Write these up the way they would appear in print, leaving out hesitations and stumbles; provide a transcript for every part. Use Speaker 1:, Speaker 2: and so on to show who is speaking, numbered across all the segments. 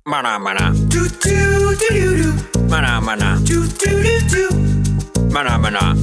Speaker 1: Mana mana. Mana mana. Mana mana.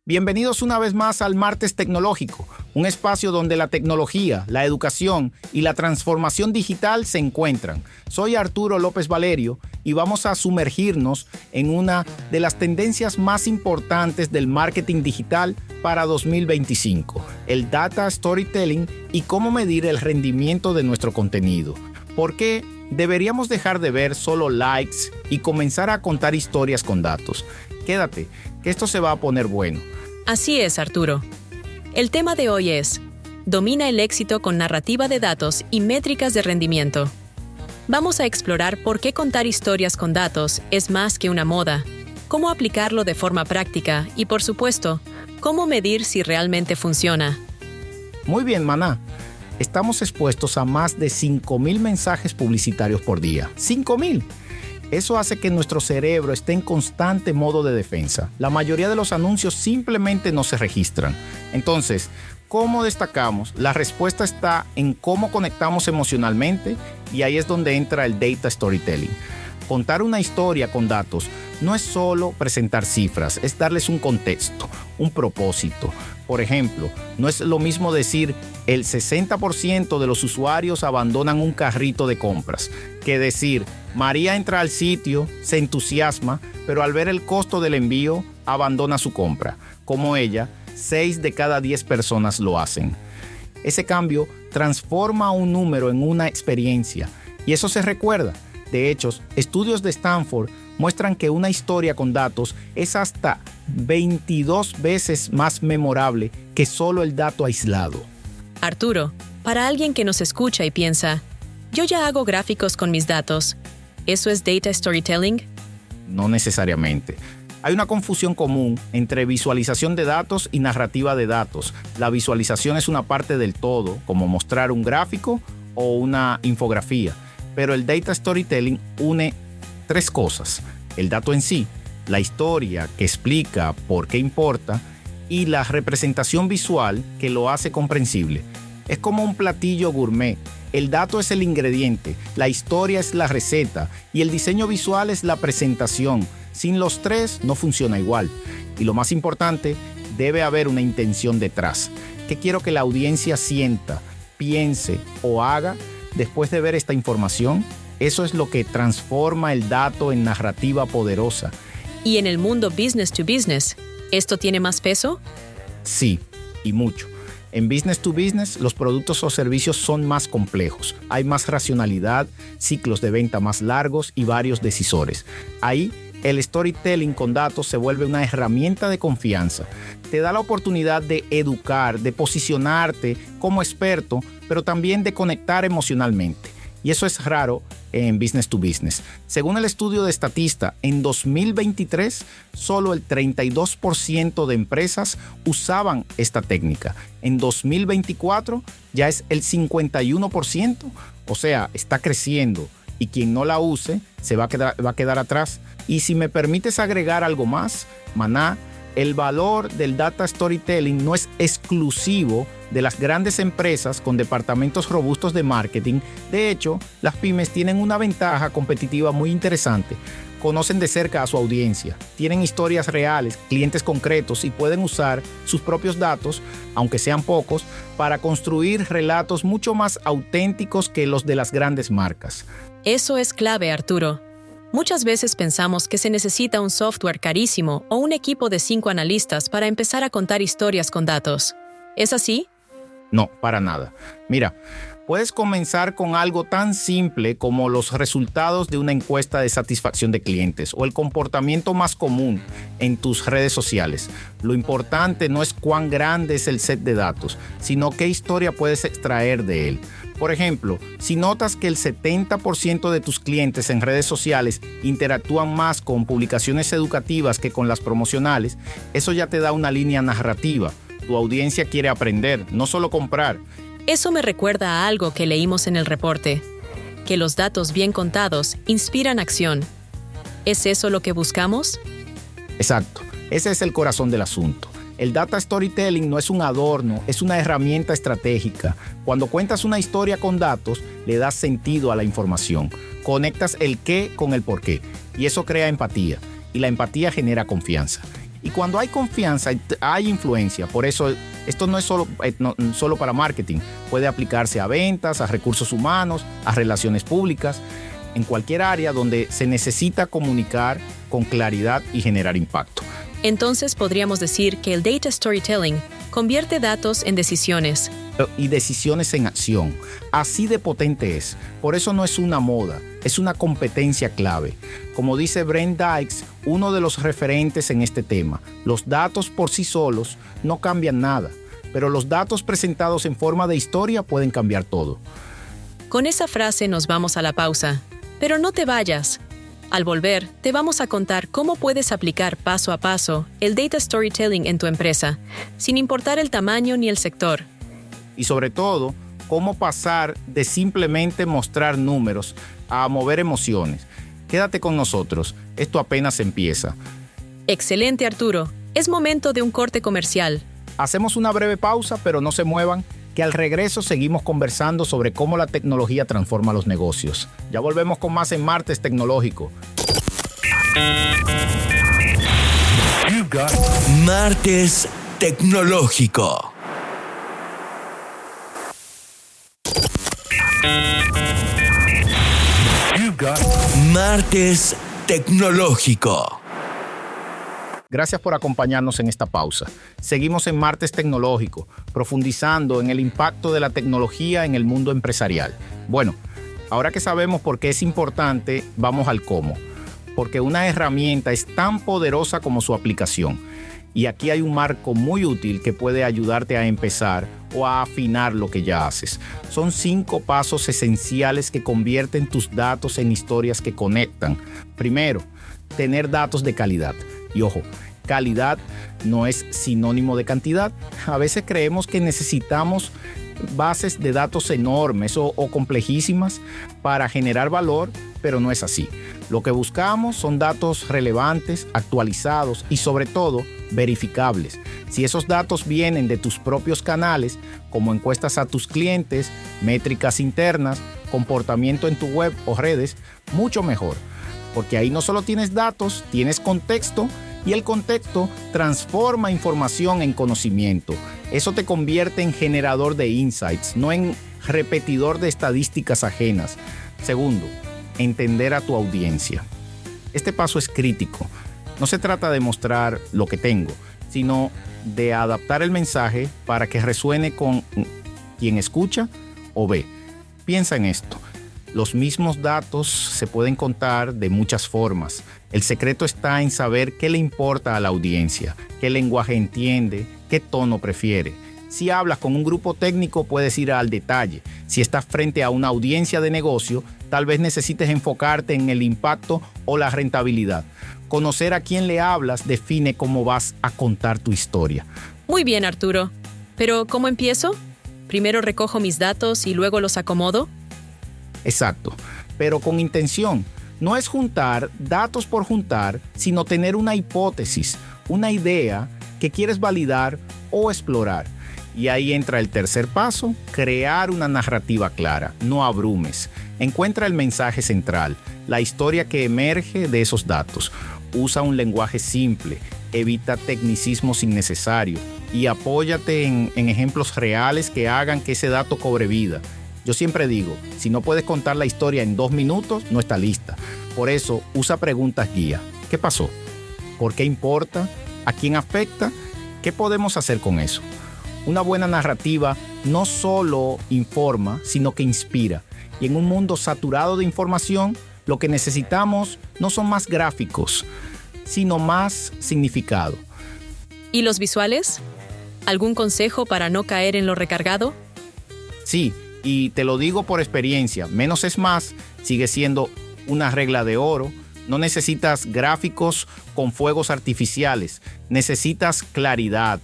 Speaker 2: Bienvenidos una vez más al Martes Tecnológico, un espacio donde la tecnología, la educación y la transformación digital se encuentran. Soy Arturo López Valerio y vamos a sumergirnos en una de las tendencias más importantes del marketing digital para 2025, el data storytelling y cómo medir el rendimiento de nuestro contenido. ¿Por qué deberíamos dejar de ver solo likes y comenzar a contar historias con datos? Quédate, que esto se va a poner bueno.
Speaker 3: Así es, Arturo. El tema de hoy es: domina el éxito con narrativa de datos y métricas de rendimiento. Vamos a explorar por qué contar historias con datos es más que una moda, cómo aplicarlo de forma práctica y, por supuesto, cómo medir si realmente funciona.
Speaker 2: Muy bien, maná. Estamos expuestos a más de 5,000 mensajes publicitarios por día. ¡5,000! Eso hace que nuestro cerebro esté en constante modo de defensa. La mayoría de los anuncios simplemente no se registran. Entonces, ¿cómo destacamos? La respuesta está en cómo conectamos emocionalmente, y ahí es donde entra el data storytelling. Contar una historia con datos no es solo presentar cifras, es darles un contexto, un propósito. Por ejemplo, no es lo mismo decir el 60% de los usuarios abandonan un carrito de compras que decir María entra al sitio, se entusiasma, pero al ver el costo del envío abandona su compra. Como ella, 6 de cada 10 personas lo hacen. Ese cambio transforma un número en una experiencia y eso se recuerda. De hecho, estudios de Stanford muestran que una historia con datos es hasta 22 veces más memorable que solo el dato aislado.
Speaker 3: Arturo, para alguien que nos escucha y piensa, yo ya hago gráficos con mis datos, ¿eso es data storytelling?
Speaker 2: No necesariamente. Hay una confusión común entre visualización de datos y narrativa de datos. La visualización es una parte del todo, como mostrar un gráfico o una infografía. Pero el data storytelling une 3 cosas: el dato en sí, la historia que explica por qué importa y la representación visual que lo hace comprensible. Es como un platillo gourmet. El dato es el ingrediente, la historia es la receta y el diseño visual es la presentación. Sin los 3 no funciona igual. Y lo más importante, debe haber una intención detrás. ¿Qué quiero que la audiencia sienta, piense o haga después de ver esta información? Eso es lo que transforma el dato en narrativa poderosa.
Speaker 3: ¿Y en el mundo business to business, esto tiene más peso?
Speaker 2: Sí, y mucho. En business to business, los productos o servicios son más complejos. Hay más racionalidad, ciclos de venta más largos y varios decisores. Ahí, el storytelling con datos se vuelve una herramienta de confianza. Te da la oportunidad de educar, de posicionarte como experto, pero también de conectar emocionalmente. Y eso es raro en business to business. Según el estudio de Statista, en 2023, solo el 32% de empresas usaban esta técnica. En 2024 ya es el 51%. O sea, está creciendo. Y quien no la use se va a quedar atrás. Y si me permites agregar algo más, maná, el valor del data storytelling no es exclusivo de las grandes empresas con departamentos robustos de marketing. De hecho, las pymes tienen una ventaja competitiva muy interesante. Conocen de cerca a su audiencia, tienen historias reales, clientes concretos y pueden usar sus propios datos, aunque sean pocos, para construir relatos mucho más auténticos que los de las grandes marcas.
Speaker 3: Eso es clave, Arturo. Muchas veces pensamos que se necesita un software carísimo o un equipo de 5 analistas para empezar a contar historias con datos. ¿Es así?
Speaker 2: No, para nada. Mira, puedes comenzar con algo tan simple como los resultados de una encuesta de satisfacción de clientes o el comportamiento más común en tus redes sociales. Lo importante no es cuán grande es el set de datos, sino qué historia puedes extraer de él. Por ejemplo, si notas que el 70% de tus clientes en redes sociales interactúan más con publicaciones educativas que con las promocionales, eso ya te da una línea narrativa. Tu audiencia quiere aprender, no solo comprar.
Speaker 3: Eso me recuerda a algo que leímos en el reporte, que los datos bien contados inspiran acción. ¿Es eso lo que buscamos?
Speaker 2: Exacto, ese es el corazón del asunto. El data storytelling no es un adorno, es una herramienta estratégica. Cuando cuentas una historia con datos, le das sentido a la información. Conectas el qué con el por qué. Y eso crea empatía. Y la empatía genera confianza. Y cuando hay confianza, hay influencia. Por eso, esto no es solo para marketing. Puede aplicarse a ventas, a recursos humanos, a relaciones públicas, en cualquier área donde se necesita comunicar con claridad y generar impacto.
Speaker 3: Entonces podríamos decir que el data storytelling convierte datos en decisiones.
Speaker 2: Y decisiones en acción. Así de potente es. Por eso no es una moda, es una competencia clave. Como dice Brent Dykes, uno de los referentes en este tema, los datos por sí solos no cambian nada, pero los datos presentados en forma de historia pueden cambiar todo.
Speaker 3: Con esa frase nos vamos a la pausa. Pero no te vayas. Al volver, te vamos a contar cómo puedes aplicar paso a paso el data storytelling en tu empresa, sin importar el tamaño ni el sector.
Speaker 2: Y sobre todo, cómo pasar de simplemente mostrar números a mover emociones. Quédate con nosotros, esto apenas empieza.
Speaker 3: Excelente, Arturo. Es momento de un corte comercial.
Speaker 2: Hacemos una breve pausa, pero no se muevan, que al regreso seguimos conversando sobre cómo la tecnología transforma los negocios. Ya volvemos con más en Martes Tecnológico.
Speaker 1: Martes Tecnológico. Martes Tecnológico.
Speaker 2: Gracias por acompañarnos en esta pausa. Seguimos en Martes Tecnológico, profundizando en el impacto de la tecnología en el mundo empresarial. Bueno, ahora que sabemos por qué es importante, vamos al cómo. Porque una herramienta es tan poderosa como su aplicación. Y aquí hay un marco muy útil que puede ayudarte a empezar o a afinar lo que ya haces. Son 5 pasos esenciales que convierten tus datos en historias que conectan. Primero, tener datos de calidad. Y ojo, calidad no es sinónimo de cantidad. A veces creemos que necesitamos bases de datos enormes o complejísimas para generar valor, pero no es así. Lo que buscamos son datos relevantes, actualizados y sobre todo verificables. Si esos datos vienen de tus propios canales, como encuestas a tus clientes, métricas internas, comportamiento en tu web o redes, mucho mejor. Porque ahí no solo tienes datos, tienes contexto y el contexto transforma información en conocimiento. Eso te convierte en generador de insights, no en repetidor de estadísticas ajenas. Segundo, entender a tu audiencia. Este paso es crítico. No se trata de mostrar lo que tengo, sino de adaptar el mensaje para que resuene con quien escucha o ve. Piensa en esto. Los mismos datos se pueden contar de muchas formas. El secreto está en saber qué le importa a la audiencia, qué lenguaje entiende, qué tono prefiere. Si hablas con un grupo técnico, puedes ir al detalle. Si estás frente a una audiencia de negocio, tal vez necesites enfocarte en el impacto o la rentabilidad. Conocer a quién le hablas define cómo vas a contar tu historia.
Speaker 3: Muy bien, Arturo. Pero, ¿cómo empiezo? ¿Primero recojo mis datos y luego los acomodo?
Speaker 2: Exacto, pero con intención. No es juntar datos por juntar, sino tener una hipótesis, una idea que quieres validar o explorar. Y ahí entra el tercer paso, crear una narrativa clara. No abrumes. Encuentra el mensaje central, la historia que emerge de esos datos. Usa un lenguaje simple, evita tecnicismos innecesarios y apóyate en ejemplos reales que hagan que ese dato cobre vida. Yo siempre digo, si no puedes contar la historia en 2 minutos, no está lista. Por eso, usa preguntas guía. ¿Qué pasó? ¿Por qué importa? ¿A quién afecta? ¿Qué podemos hacer con eso? Una buena narrativa no solo informa, sino que inspira. Y en un mundo saturado de información, lo que necesitamos no son más gráficos, sino más significado.
Speaker 3: ¿Y los visuales? ¿Algún consejo para no caer en lo recargado?
Speaker 2: Sí, y te lo digo por experiencia, menos es más, sigue siendo una regla de oro. No necesitas gráficos con fuegos artificiales, necesitas claridad.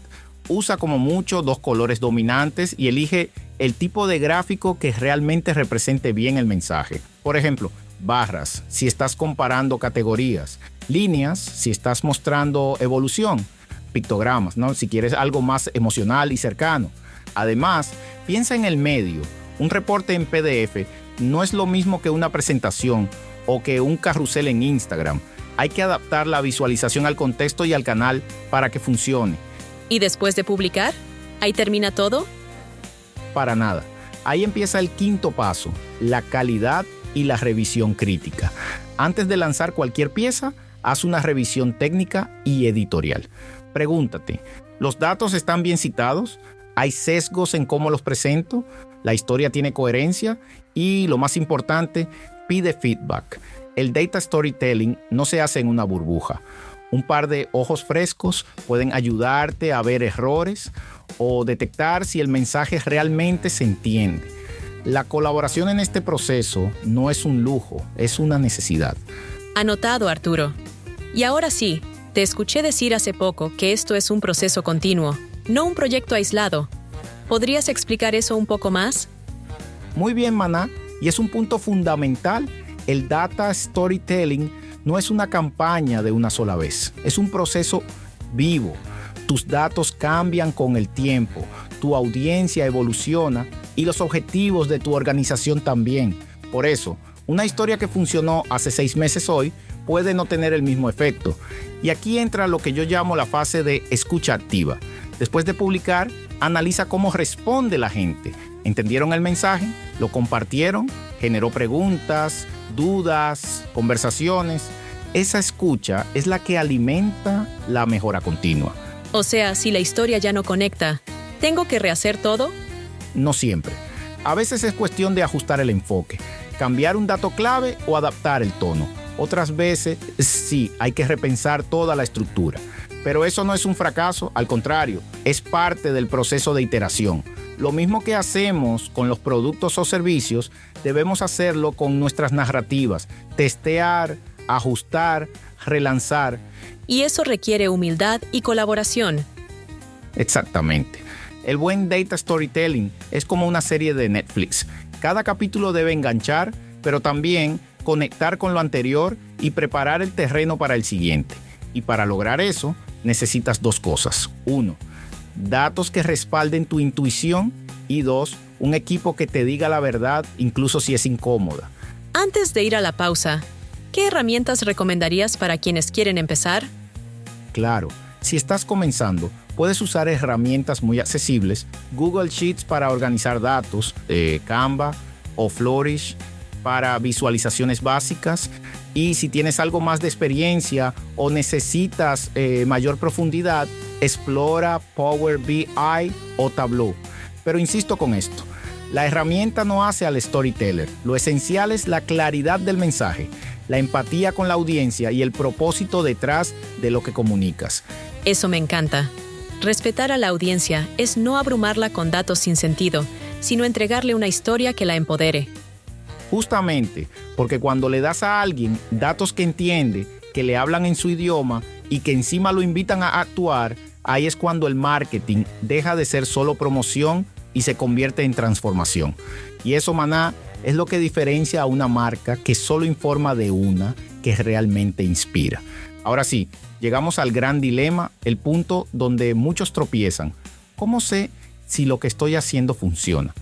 Speaker 2: Usa como mucho 2 colores dominantes y elige el tipo de gráfico que realmente represente bien el mensaje. Por ejemplo, barras, si estás comparando categorías, líneas, si estás mostrando evolución, pictogramas, ¿no? Si quieres algo más emocional y cercano. Además, piensa en el medio. Un reporte en PDF no es lo mismo que una presentación o que un carrusel en Instagram. Hay que adaptar la visualización al contexto y al canal para que funcione.
Speaker 3: ¿Y después de publicar? ¿Ahí termina todo?
Speaker 2: Para nada. Ahí empieza el quinto paso, la calidad y la revisión crítica. Antes de lanzar cualquier pieza, haz una revisión técnica y editorial. Pregúntate, ¿los datos están bien citados? ¿Hay sesgos en cómo los presento? ¿La historia tiene coherencia? Y lo más importante, pide feedback. El data storytelling no se hace en una burbuja. Un par de ojos frescos pueden ayudarte a ver errores o detectar si el mensaje realmente se entiende. La colaboración en este proceso no es un lujo, es una necesidad.
Speaker 3: Anotado, Arturo. Y ahora sí, te escuché decir hace poco que esto es un proceso continuo, no un proyecto aislado. ¿Podrías explicar eso un poco más?
Speaker 2: Muy bien, Maná, y es un punto fundamental. El data storytelling no es una campaña de una sola vez, es un proceso vivo. Tus datos cambian con el tiempo, tu audiencia evoluciona y los objetivos de tu organización también. Por eso, una historia que funcionó hace 6 meses hoy puede no tener el mismo efecto. Y aquí entra lo que yo llamo la fase de escucha activa. Después de publicar, analiza cómo responde la gente. ¿Entendieron el mensaje? ¿Lo compartieron? ¿Generó preguntas, dudas, conversaciones? Esa escucha es la que alimenta la mejora continua.
Speaker 3: O sea, si la historia ya no conecta, ¿tengo que rehacer todo?
Speaker 2: No siempre. A veces es cuestión de ajustar el enfoque, cambiar un dato clave o adaptar el tono. Otras veces sí, hay que repensar toda la estructura. Pero eso no es un fracaso, al contrario, es parte del proceso de iteración. Lo mismo que hacemos con los productos o servicios, debemos hacerlo con nuestras narrativas, testear, ajustar, relanzar.
Speaker 3: Y eso requiere humildad y colaboración.
Speaker 2: Exactamente. El buen data storytelling es como una serie de Netflix. Cada capítulo debe enganchar, pero también conectar con lo anterior y preparar el terreno para el siguiente. Y para lograr eso, necesitas 2 cosas. 1, datos que respalden tu intuición. Y 2, un equipo que te diga la verdad, incluso si es incómoda.
Speaker 3: Antes de ir a la pausa, ¿qué herramientas recomendarías para quienes quieren empezar?
Speaker 2: Claro, si estás comenzando, puedes usar herramientas muy accesibles, Google Sheets para organizar datos, Canva o Flourish para visualizaciones básicas. Y si tienes algo más de experiencia o necesitas mayor profundidad, explora Power BI o Tableau. Pero insisto con esto, la herramienta no hace al storyteller. Lo esencial es la claridad del mensaje, la empatía con la audiencia y el propósito detrás de lo que comunicas.
Speaker 3: Eso me encanta. Respetar a la audiencia es no abrumarla con datos sin sentido, sino entregarle una historia que la empodere.
Speaker 2: Justamente, porque cuando le das a alguien datos que entiende, que le hablan en su idioma y que encima lo invitan a actuar, ahí es cuando el marketing deja de ser solo promoción y se convierte en transformación. Y eso, Maná, es lo que diferencia a una marca que solo informa de una que realmente inspira. Ahora sí, llegamos al gran dilema, el punto donde muchos tropiezan. ¿Cómo sé si lo que estoy haciendo funciona?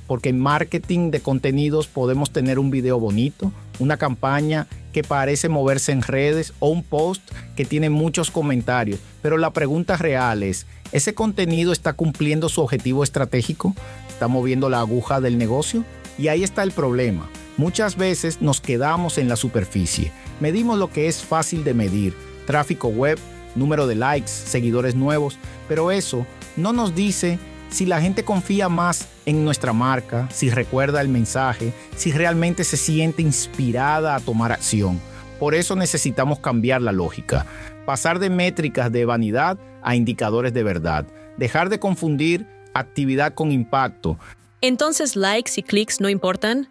Speaker 2: Porque en marketing de contenidos podemos tener un video bonito, una campaña que parece moverse en redes o un post que tiene muchos comentarios. Pero la pregunta real es, ¿ese contenido está cumpliendo su objetivo estratégico? ¿Está moviendo la aguja del negocio? Y ahí está el problema. Muchas veces nos quedamos en la superficie. Medimos lo que es fácil de medir, tráfico web, número de likes, seguidores nuevos, pero eso no nos dice si la gente confía más en nuestra marca, si recuerda el mensaje, si realmente se siente inspirada a tomar acción. Por eso necesitamos cambiar la lógica, pasar de métricas de vanidad a indicadores de verdad, dejar de confundir actividad con impacto.
Speaker 3: ¿Entonces likes y clics no importan?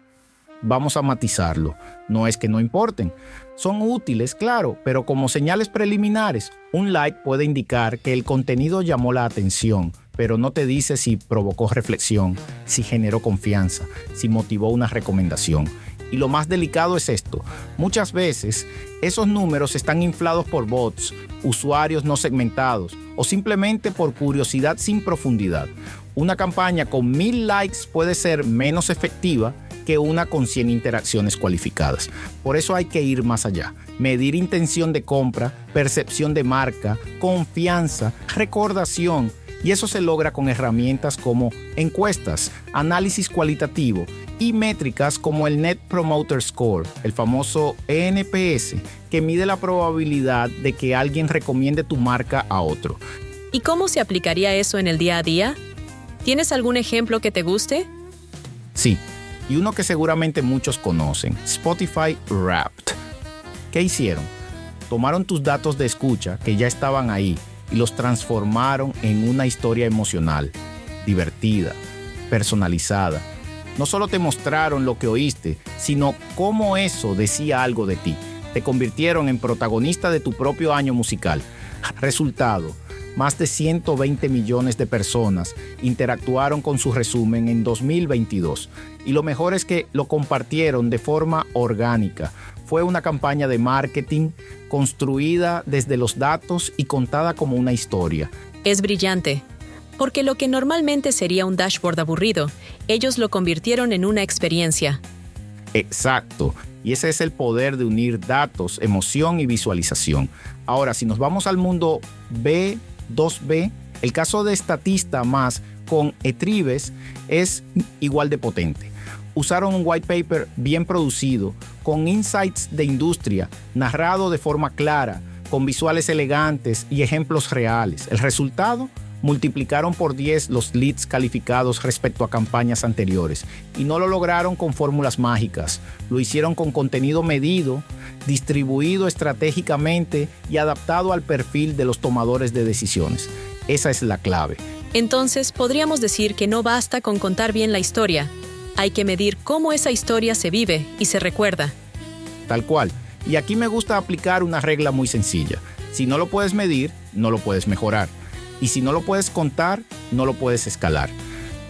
Speaker 2: Vamos a matizarlo. No es que no importen. Son útiles, claro, pero como señales preliminares, un like puede indicar que el contenido llamó la atención, pero no te dice si provocó reflexión, si generó confianza, si motivó una recomendación. Y lo más delicado es esto. Muchas veces esos números están inflados por bots, usuarios no segmentados o simplemente por curiosidad sin profundidad. Una campaña con 1000 likes puede ser menos efectiva que una con 100 interacciones cualificadas. Por eso hay que ir más allá. Medir intención de compra, percepción de marca, confianza, recordación. Y eso se logra con herramientas como encuestas, análisis cualitativo y métricas como el Net Promoter Score, el famoso NPS, que mide la probabilidad de que alguien recomiende tu marca a otro.
Speaker 3: ¿Y cómo se aplicaría eso en el día a día? ¿Tienes algún ejemplo que te guste?
Speaker 2: Sí, y uno que seguramente muchos conocen, Spotify Wrapped. ¿Qué hicieron? Tomaron tus datos de escucha que ya estaban ahí y los transformaron en una historia emocional, divertida, personalizada. No solo te mostraron lo que oíste, sino cómo eso decía algo de ti. Te convirtieron en protagonista de tu propio año musical. Resultado: más de 120 millones de personas interactuaron con su resumen en 2022. Y lo mejor es que lo compartieron de forma orgánica. Fue una campaña de marketing construida desde los datos y contada como una historia.
Speaker 3: Es brillante, porque lo que normalmente sería un dashboard aburrido, ellos lo convirtieron en una experiencia.
Speaker 2: Exacto. Y ese es el poder de unir datos, emoción y visualización. Ahora, si nos vamos al mundo B2B, el caso de Statista más con Etribes es igual de potente. Usaron un white paper bien producido, con insights de industria, narrado de forma clara, con visuales elegantes y ejemplos reales. El resultado: multiplicaron por 10 los leads calificados respecto a campañas anteriores. Y no lo lograron con fórmulas mágicas. Lo hicieron con contenido medido, distribuido estratégicamente y adaptado al perfil de los tomadores de decisiones. Esa es la clave.
Speaker 3: Entonces, podríamos decir que no basta con contar bien la historia. Hay que medir cómo esa historia se vive y se recuerda.
Speaker 2: Tal cual. Y aquí me gusta aplicar una regla muy sencilla. Si no lo puedes medir, no lo puedes mejorar. Y si no lo puedes contar, no lo puedes escalar.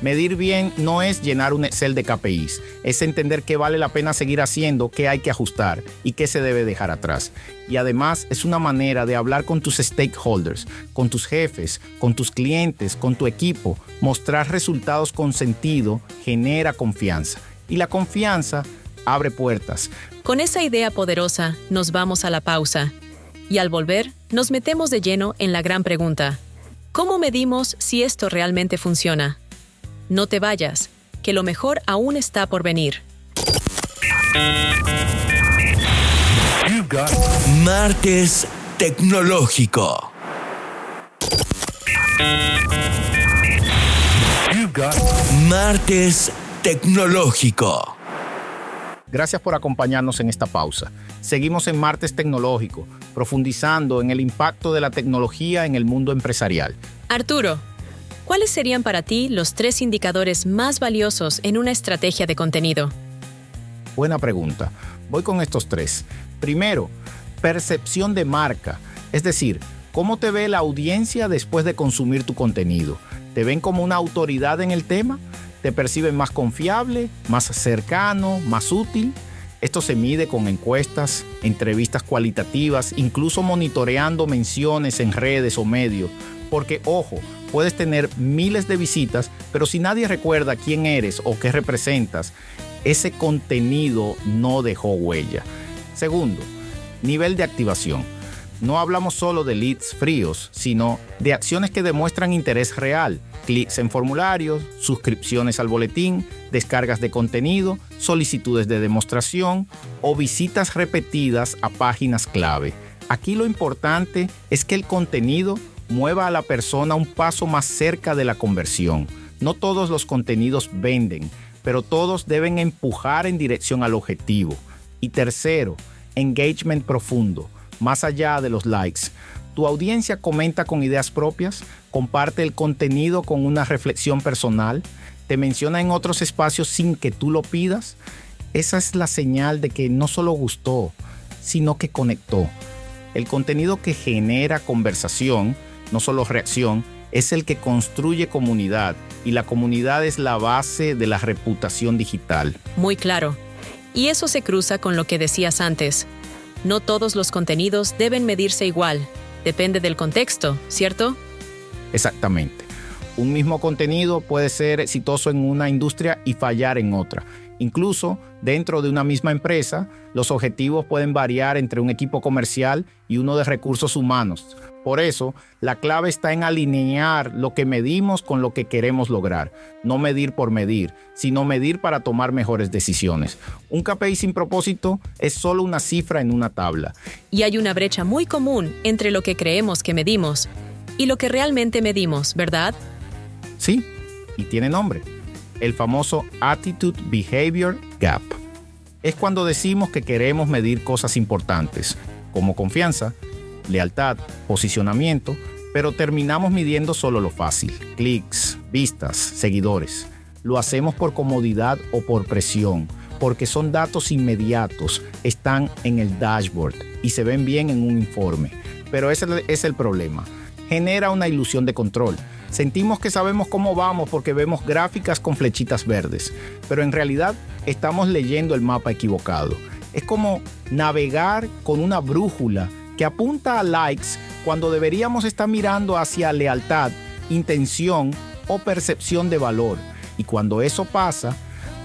Speaker 2: Medir bien no es llenar un Excel de KPIs, es entender qué vale la pena seguir haciendo, qué hay que ajustar y qué se debe dejar atrás. Y además es una manera de hablar con tus stakeholders, con tus jefes, con tus clientes, con tu equipo. Mostrar resultados con sentido genera confianza. Y la confianza abre puertas.
Speaker 3: Con esa idea poderosa, nos vamos a la pausa. Y al volver, nos metemos de lleno en la gran pregunta: ¿cómo medimos si esto realmente funciona? No te vayas, que lo mejor aún está por venir.
Speaker 1: Martes Tecnológico. Martes Tecnológico.
Speaker 2: Gracias por acompañarnos en esta pausa. Seguimos en Martes Tecnológico, profundizando en el impacto de la tecnología en el mundo empresarial.
Speaker 3: Arturo, ¿cuáles serían para ti los 3 indicadores más valiosos en una estrategia de contenido?
Speaker 2: Buena pregunta. Voy con estos 3. Primero, percepción de marca. Es decir, ¿cómo te ve la audiencia después de consumir tu contenido? ¿Te ven como una autoridad en el tema? ¿Te perciben más confiable, más cercano, más útil? Esto se mide con encuestas, entrevistas cualitativas, incluso monitoreando menciones en redes o medios. Porque, ojo, puedes tener miles de visitas, pero si nadie recuerda quién eres o qué representas, ese contenido no dejó huella. Segundo, nivel de activación. No hablamos solo de leads fríos, sino de acciones que demuestran interés real. Clics en formularios, suscripciones al boletín, descargas de contenido, solicitudes de demostración o visitas repetidas a páginas clave. Aquí lo importante es que el contenido mueva a la persona un paso más cerca de la conversión. No todos los contenidos venden, pero todos deben empujar en dirección al objetivo. Y tercero, engagement profundo, más allá de los likes. ¿Tu audiencia comenta con ideas propias? ¿Comparte el contenido con una reflexión personal? ¿Te menciona en otros espacios sin que tú lo pidas? Esa es la señal de que no solo gustó, sino que conectó. El contenido que genera conversación, no solo reacción, es el que construye comunidad, y la comunidad es la base de la reputación digital.
Speaker 3: Muy claro. Y eso se cruza con lo que decías antes. No todos los contenidos deben medirse igual. Depende del contexto, ¿cierto?
Speaker 2: Exactamente. Un mismo contenido puede ser exitoso en una industria y fallar en otra. Incluso dentro de una misma empresa, los objetivos pueden variar entre un equipo comercial y uno de recursos humanos. Por eso, la clave está en alinear lo que medimos con lo que queremos lograr. No medir por medir, sino medir para tomar mejores decisiones. Un KPI sin propósito es solo una cifra en una tabla.
Speaker 3: Y hay una brecha muy común entre lo que creemos que medimos y lo que realmente medimos, ¿verdad?
Speaker 2: Sí, y tiene nombre. El famoso Attitude Behavior Gap. Es cuando decimos que queremos medir cosas importantes, como confianza, lealtad, posicionamiento, pero terminamos midiendo solo lo fácil: clics, vistas, seguidores. Lo hacemos por comodidad o por presión, porque son datos inmediatos, están en el dashboard y se ven bien en un informe. Pero ese es el problema. Genera una ilusión de control. Sentimos que sabemos cómo vamos porque vemos gráficas con flechitas verdes, pero en realidad estamos leyendo el mapa equivocado. Es como navegar con una brújula que apunta a likes cuando deberíamos estar mirando hacia lealtad, intención o percepción de valor. Y cuando eso pasa,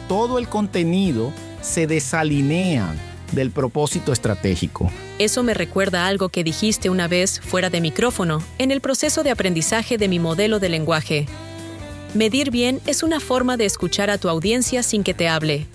Speaker 2: todo el contenido se desalinea del propósito estratégico.
Speaker 3: Eso me recuerda a algo que dijiste una vez fuera de micrófono, en el proceso de aprendizaje de mi modelo de lenguaje. Medir bien es una forma de escuchar a tu audiencia sin que te hable.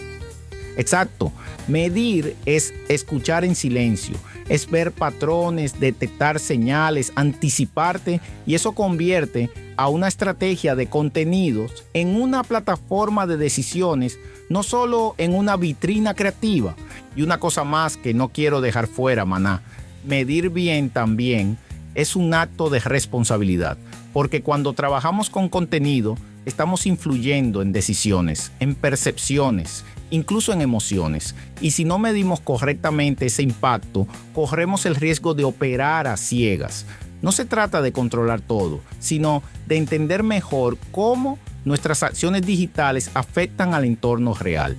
Speaker 2: Exacto. Medir es escuchar en silencio, es ver patrones, detectar señales, anticiparte, y eso convierte a una estrategia de contenidos en una plataforma de decisiones, no solo en una vitrina creativa. Y una cosa más que no quiero dejar fuera, maná: medir bien también es un acto de responsabilidad, porque cuando trabajamos con contenido, estamos influyendo en decisiones, en percepciones, incluso en emociones. Y si no medimos correctamente ese impacto, corremos el riesgo de operar a ciegas. No se trata de controlar todo, sino de entender mejor cómo nuestras acciones digitales afectan al entorno real.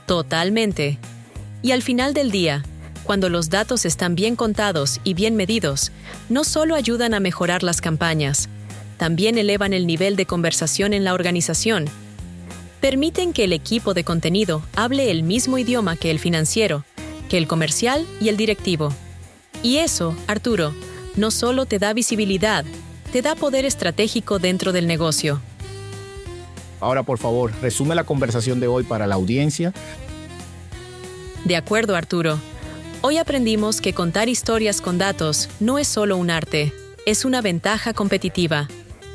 Speaker 3: Totalmente. Y al final del día, cuando los datos están bien contados y bien medidos, no solo ayudan a mejorar las campañas, también elevan el nivel de conversación en la organización. Permiten que el equipo de contenido hable el mismo idioma que el financiero, que el comercial y el directivo. Y eso, Arturo, no solo te da visibilidad, te da poder estratégico dentro del negocio.
Speaker 2: Ahora, por favor, resume la conversación de hoy para la audiencia.
Speaker 3: De acuerdo, Arturo. Hoy aprendimos que contar historias con datos no es solo un arte, es una ventaja competitiva.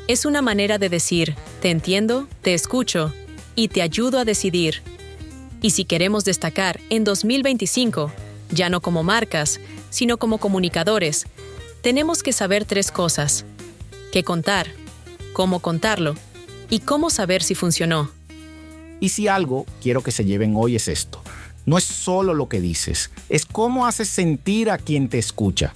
Speaker 3: Es una manera de decir: te entiendo, te escucho y te ayudo a decidir. Y si queremos destacar en 2025, ya no como marcas, sino como comunicadores, tenemos que saber 3 cosas: qué contar, cómo contarlo y cómo saber si funcionó.
Speaker 2: Y si algo quiero que se lleven hoy es esto: no es solo lo que dices, es cómo haces sentir a quien te escucha.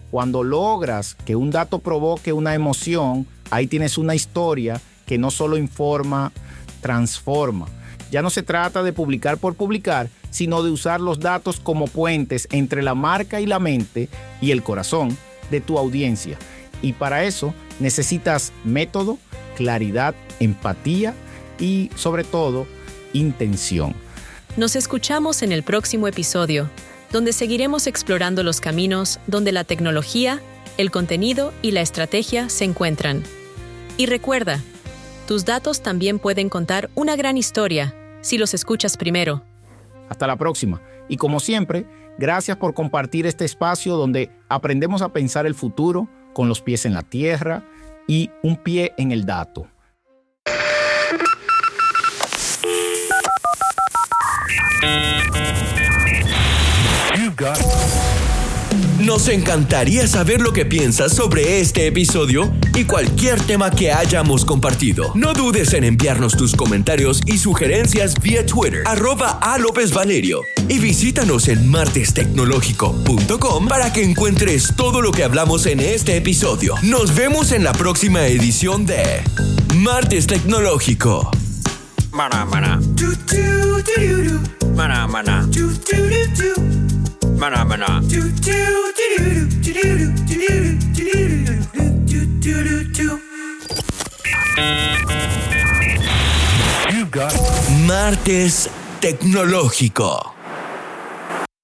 Speaker 2: Cuando logras que un dato provoque una emoción, ahí tienes una historia que no solo informa, transforma. Ya no se trata de publicar por publicar, sino de usar los datos como puentes entre la marca y la mente y el corazón de tu audiencia. Y para eso necesitas método, claridad, empatía y, sobre todo, intención.
Speaker 3: Nos escuchamos en el próximo episodio, donde seguiremos explorando los caminos donde la tecnología, el contenido y la estrategia se encuentran. Y recuerda, tus datos también pueden contar una gran historia si los escuchas primero.
Speaker 2: Hasta la próxima. Y como siempre, gracias por compartir este espacio donde aprendemos a pensar el futuro con los pies en la tierra y un pie en el dato.
Speaker 1: Nos encantaría saber lo que piensas sobre este episodio y cualquier tema que hayamos compartido. No dudes en enviarnos tus comentarios y sugerencias vía Twitter, @alopezvalerio. Y visítanos en martestecnologico.com para que encuentres todo lo que hablamos en este episodio. Nos vemos en la próxima edición de Martes Tecnológico.
Speaker 4: Mana. Maná, maná. Maná, maná.
Speaker 1: Martes Tecnológico.